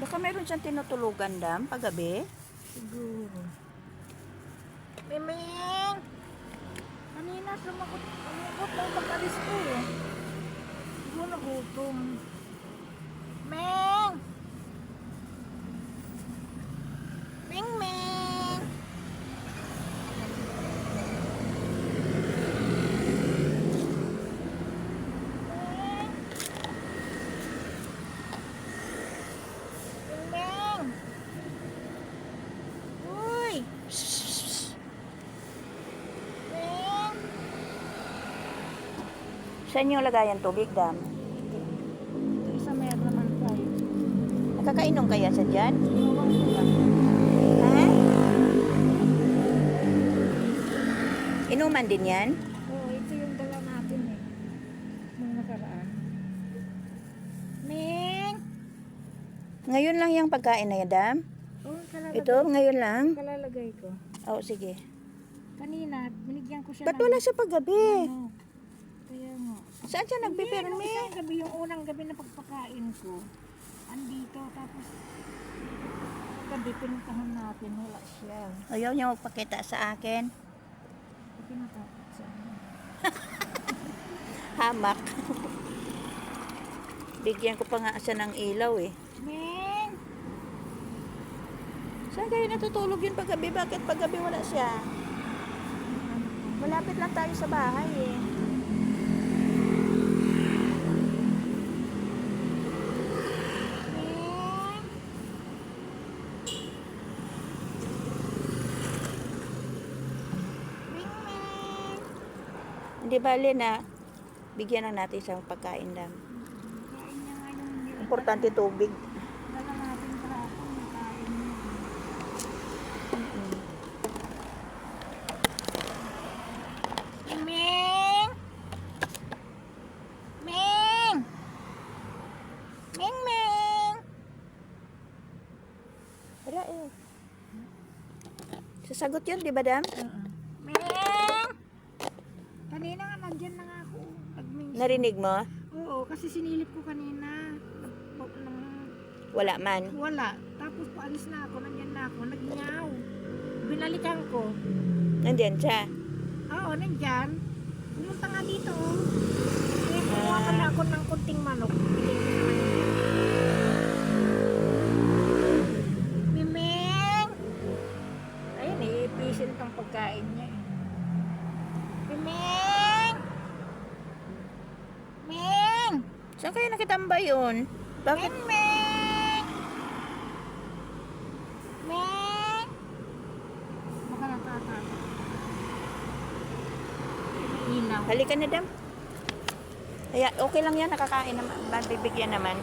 Baka meron siyang tinutulugan, Dam, paggabi. Siguro. Miming! Kanina sumakot lang pag-alis ko eh. Siguro nagutom. Ming! Ming Ming! Ming! Ming Ming! Uy! Ming! Saan yung lagayan tubig, Dam? Ito isa meron naman tayo. Nakakainom kaya sa dyan? Inuwang ko lang. Ha? Inuman din yan? Oo, ito yung dala natin eh. Nung nakaraan. Ming! Ngayon lang yung pagkain na yan, Dam? Oh, Ito, ngayon lang? kalalagay ko. Oo, sige. Kanina, binigyan ko siya Ba't wala sa paggabi? ano. Kaya nga. Saan siya Nung nagpipirmi? isang gabi, yung unang gabi na pagpakain ko, andito, tapos gabi pinuntahan natin, wala siya. Ayaw niya magpakita sa akin. Pinatakot siya. Hamak. Bigyan ko pa nga siya ng ilaw eh. Ming! Saan kayo natutulog yun paggabi? Bakit paggabi wala siya? Malapit lang tayo sa bahay eh. Ming! Ming Ming! Hindi bale na bigyan lang natin sa pagkain lang. Kain niya nga yung Importante tubig. dala natin kahapon, nakain niya. Ming! Ming! Ming Ming! Wala eh. Sasagot yun, di ba, Dam? Ming! Kanina nga, nandyan na nga ako. Pag-ming. Narinig mo? Oo, kasi sinilip ko kanina. Wala man. Wala. Tapos paalis na ako, nandyan na ako, nagnyaw. Binalikan ko. Nandiyan siya. Oo, nandyan. Pumunta nga dito. Kaya kumuha pala ako ng kunting manok. Bigay ko naman niya. Miming! Ayun, iipisin tong pagkain niya eh. Miming! Ming! Saan kayo nakitambay yun? Bakit? Ming! Ming! Baka natatakot. Ilaw. Halika na, Dam. Kaya, okay lang yan. Nakakain naman. Bibigyan naman.